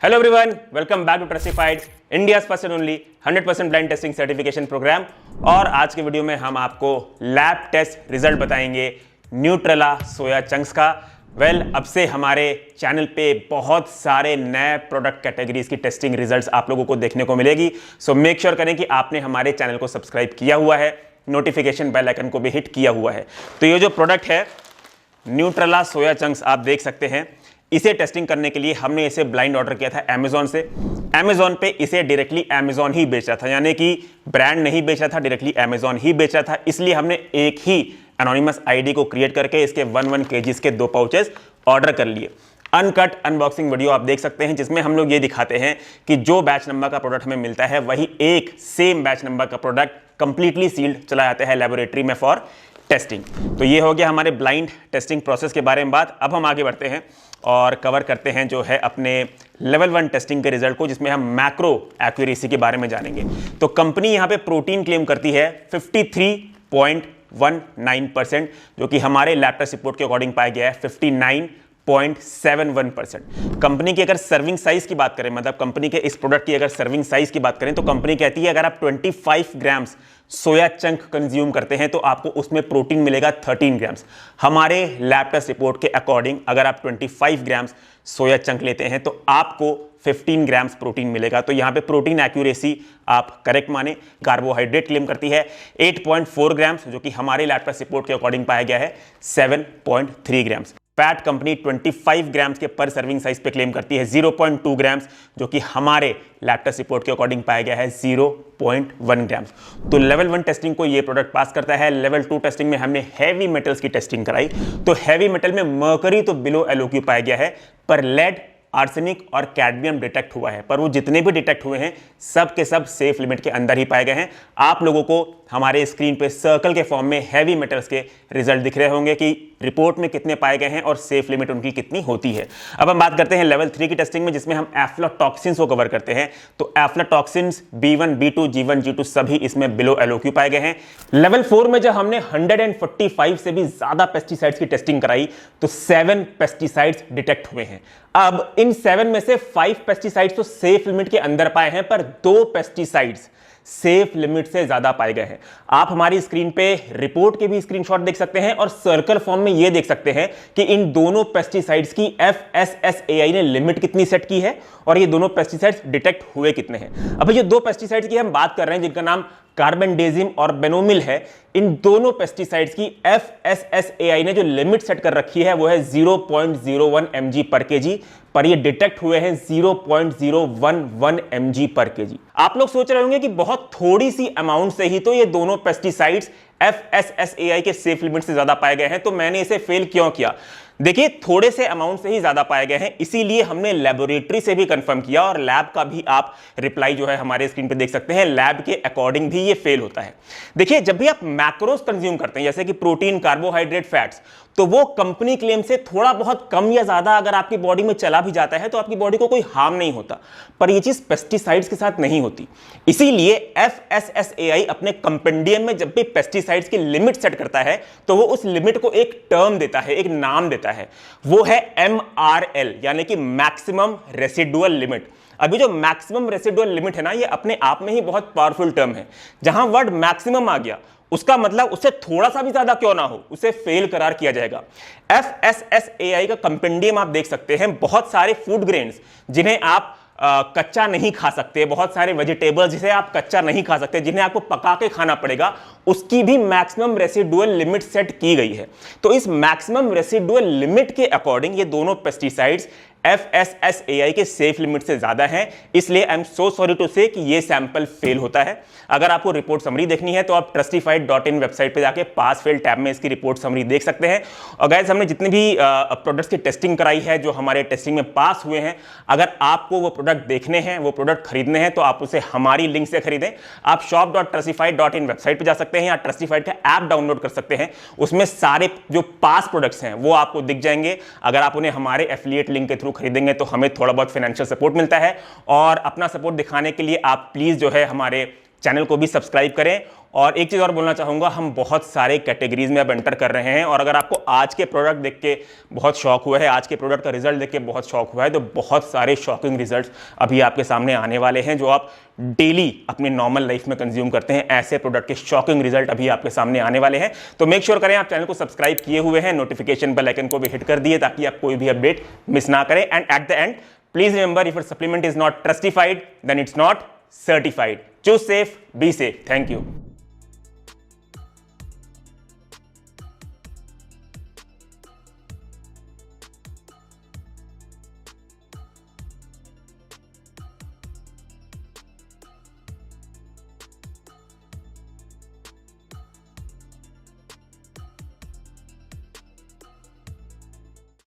Hello everyone, welcome back to Trustified, India first and only 100% blind testing certification programme. और आज के video में हम आपको लैब टेस्ट रिजल्ट बताएंगे न्यूट्रेला सोया चंक्स का। अब से हमारे चैनल पे बहुत सारे नए प्रोडक्ट कैटेगरीज की टेस्टिंग रिजल्ट्स आप लोगों को देखने को मिलेगी। सो मेक श्योर करें कि आपने हमारे चैनल को सब्सक्राइब किया हुआ है, नोटिफिकेशन बेल आइकन को भी हिट किया हुआ है। तो ये जो प्रोडक्ट है न्यूट्रेला सोया चंक्स, आप देख सकते हैं। इसे टेस्टिंग करने के लिए हमने इसे ब्लाइंड ऑर्डर किया था अमेजॉन से। अमेजॉन पे इसे डायरेक्टली अमेजॉन ही बेच रहा था, यानी कि ब्रांड नहीं बेच रहा था, डायरेक्टली अमेजॉन ही बेच रहा था। इसलिए हमने एक ही एनोनिमस आईडी को क्रिएट करके इसके 1 kg के 2 पाउचेस ऑर्डर कर लिए। अनकट अनबॉक्सिंग वीडियो आप देख सकते हैं, जिसमें हम लोग ये दिखाते हैं कि जो बैच नंबर का प्रोडक्ट हमें मिलता है वही एक सेम बैच नंबर का प्रोडक्ट कंप्लीटली सील्ड चला जाता है लेबोरेटरी में फॉर टेस्टिंग। तो ये हो गया हमारे ब्लाइंड टेस्टिंग प्रोसेस के बारे में बात। अब हम आगे बढ़ते हैं और कवर करते हैं जो है अपने लेवल 1 टेस्टिंग के रिजल्ट को, जिसमें हम मैक्रो एक्यूरेसी के बारे में जानेंगे। तो कंपनी यहां पे प्रोटीन क्लेम करती है 53.19%, जो कि हमारे लैब टेस्ट रिपोर्ट के अकॉर्डिंग पाया गया है 59.71%। कंपनी की अगर सर्विंग साइज की बात करें, मतलब कंपनी के इस प्रोडक्ट की अगर सर्विंग साइज की बात करें, तो कंपनी कहती है अगर आप 25 ग्राम्स सोया चंक कंज्यूम करते हैं तो आपको उसमें प्रोटीन मिलेगा 13 ग्राम्स। हमारे लैब टेस्ट रिपोर्ट के अकॉर्डिंग अगर आप 25 ग्राम्स सोया चंक लेते हैं तो आपको 15 ग्राम्स प्रोटीन मिलेगा। तो यहां पे प्रोटीन एक्यूरेसी आप करेक्ट माने। कार्बोहाइड्रेट क्लेम करती है 8.4 ग्राम्स, जो कि हमारे लैब टेस्ट रिपोर्ट के अकॉर्डिंग पाया गया है 7.3 ग्राम्स। फैट कंपनी 25 ग्राम्स के पर सर्विंग साइज पे क्लेम करती है 0.2 ग्राम्स, जो कि हमारे लैब टेस्ट रिपोर्ट के अकॉर्डिंग पाया गया है 0.1 ग्राम्स। तो लेवल 1 टेस्टिंग को ये प्रोडक्ट पास करता है। लेवल 2 टेस्टिंग में हमने हैवी मेटल्स की टेस्टिंग कराई। तो हैवी मेटल में मर्करी तो बिलो एलओक्यू पाया गया है, पर लेड, आर्सेनिक और कैडमियम डिटेक्ट हुआ है। पर वो जितने भी डिटेक्ट हुए हैं सब के सब सेफ लिमिट के अंदर ही पाए गए हैं। आप लोगों को हमारे स्क्रीन पे सर्कल के फॉर्म में हैवी मेटल्स के रिजल्ट दिख रहे होंगे कि रिपोर्ट में कितने पाए गए हैं और सेफ लिमिट उनकी कितनी होती है। अब हम बात करते हैं लेवल 3 की टेस्टिंग में, जिसमें हम एफ्लाटॉक्सिन्स को कवर करते हैं। तो aflatoxins B1, B2, G1, G2 सभी इसमें बिलो एलओक्यू पाए गए हैं। लेवल 4 में जब हमने 145 से भी ज्यादा पेस्टिसाइड्स की टेस्टिंग कराई तो 7 पेस्टिसाइड्स डिटेक्ट हुए हैं। अब इन 7 में से 5 पेस्टिसाइड्स तो सेफ लिमिट के अंदर पाए हैं, पर 2 पेस्टिसाइड्स सेफ लिमिट से ज्यादा पाए गए हैं। आप हमारी स्क्रीन पे रिपोर्ट के भी स्क्रीनशॉट देख सकते हैं और सर्कल फॉर्म में यह देख सकते हैं कि इन दोनों पेस्टिसाइड्स की FSSAI ने लिमिट कितनी सेट की है और ये दोनों पेस्टिसाइड्स डिटेक्ट हुए कितने हैं। अब ये 2 पेस्टिसाइड्स की हम बात कर रहे हैं जिनका नाम कार्बेंडेजिम और बेनोमिल है। इन दोनों पेस्टिसाइड्स की FSSAI ने जो लिमिट सेट कर रखी है वो है 0.01 mg पर kg, पर ये डिटेक्ट हुए हैं 0.011 mg पर kg। आप लोग सोच रहे होंगे कि बहुत थोड़ी सी अमाउंट से ही तो ये दोनों पेस्टिसाइड्स FSSAI के सेफ लिमिट से ज्यादा पाए गए हैं, तो मैंने इसे फेल क्यों किया। देखिए, थोड़े से अमाउंट से ही ज्यादा पाए गए हैं, इसीलिए हमने लेबोरेटरी से भी कंफर्म किया और लैब का भी आप रिप्लाई जो है हमारे स्क्रीन पे देख सकते हैं। लैब के अकॉर्डिंग भी ये फेल होता है। देखिए, जब भी आप मैक्रोस कंज्यूम करते हैं जैसे कि प्रोटीन, कार्बोहाइड्रेट, फैट्स, तो वो कंपनी क्लेम से थोड़ा बहुत कम या ज्यादा अगर आपकी बॉडी में चला भी जाता है तो आपकी बॉडी को कोई हार्म नहीं होता, पर ये चीज पेस्टिसाइड्स के साथ नहीं होती। इसीलिए FSSAI अपने कंपेंडियम में जब भी पेस्टिसाइड्स की लिमिट सेट करता है तो वो उस लिमिट को एक टर्म देता है, एक नाम देता है, वो है MRL, यानी कि मैक्सिमम रेसिडुअल लिमिट। अभी जो मैक्सिमम रेसिडुअल लिमिट है ना, ये अपने आप में ही बहुत पावरफुल टर्म है। जहां वर्ड मैक्सिमम आ गया उसका मतलब उससे थोड़ा सा भी ज्यादा क्यों ना हो, उसे फेल करार किया जाएगा। FSSAI का कंपेंडियम आप देख सकते हैं। बहुत सारे फूड ग्रेन्स जिन्हें आप कच्चा नहीं खा सकते, बहुत सारे वेजिटेबल्स जिसे आप कच्चा नहीं खा सकते, जिन्हें आपको पका के खाना पड़ेगा, उसकी भी मैक्सिमम रेसिडुअल लिमिट सेट की गई है। तो इस मैक्सिमम रेसिडुअल लिमिट के अकॉर्डिंग ये दोनों पेस्टिसाइड्स FSSAI के सेफ लिमिट से ज्यादा है। इसलिए I am so sorry to say कि ये सैंपल फेल होता है। अगर आपको रिपोर्ट समरी देखनी है तो आप trustify.in वेबसाइट पे जाके पास फेल टैब में इसकी रिपोर्ट समरी देख सकते हैं। और गाइस, हमने जितने भी प्रोडक्ट्स की टेस्टिंग कराई है जो हमारे टेस्टिंग में पास हुए हैं, अगर आपको वो प्रोडक्ट देखने हैं, वो प्रोडक्ट खरीदने हैं, तो आप उसे हमारी लिंक से खरीदें। आप shop.trustify.in वेबसाइट पर जा सकते हैं या ट्रस्टिफाइड का ऐप डाउनलोड कर सकते हैं। उसमें सारे जो पास प्रोडक्ट्स हैं वो आपको दिख जाएंगे। अगर आप उन्हें हमारे एफिलिएट लिंक के थ्रू खरीदेंगे तो हमें थोड़ा बहुत फाइनेंशियल सपोर्ट मिलता है। और अपना सपोर्ट दिखाने के लिए आप प्लीज जो है हमारे चैनल को भी सब्सक्राइब करें और एक चीज और बोलना चाहूंगा, हम बहुत सारे कैटेगरीज में अब एंटर कर रहे हैं, और अगर आपको आज के प्रोडक्ट देख के बहुत शौक हुआ है, आज के प्रोडक्ट का रिजल्ट देख के बहुत शौक हुआ है, तो बहुत सारे शॉकिंग रिजल्ट्स अभी आपके सामने आने वाले हैं जो आप डेली अपने नॉर्मल लाइफ में कंज्यूम करते हैं। ऐसे प्रोडक्ट के शॉकिंग रिजल्ट अभी आपके सामने आने वाले हैं। तो मेक श्योर करें आप चैनल को सब्सक्राइब किए हुए हैं, नोटिफिकेशन बेल आइकन को भी हिट कर दिए ताकि आप कोई भी अपडेट मिस ना करें। And at the end please remember, if your supplement is not Trustified then it's not certified. Choose safe, be safe. Thank you.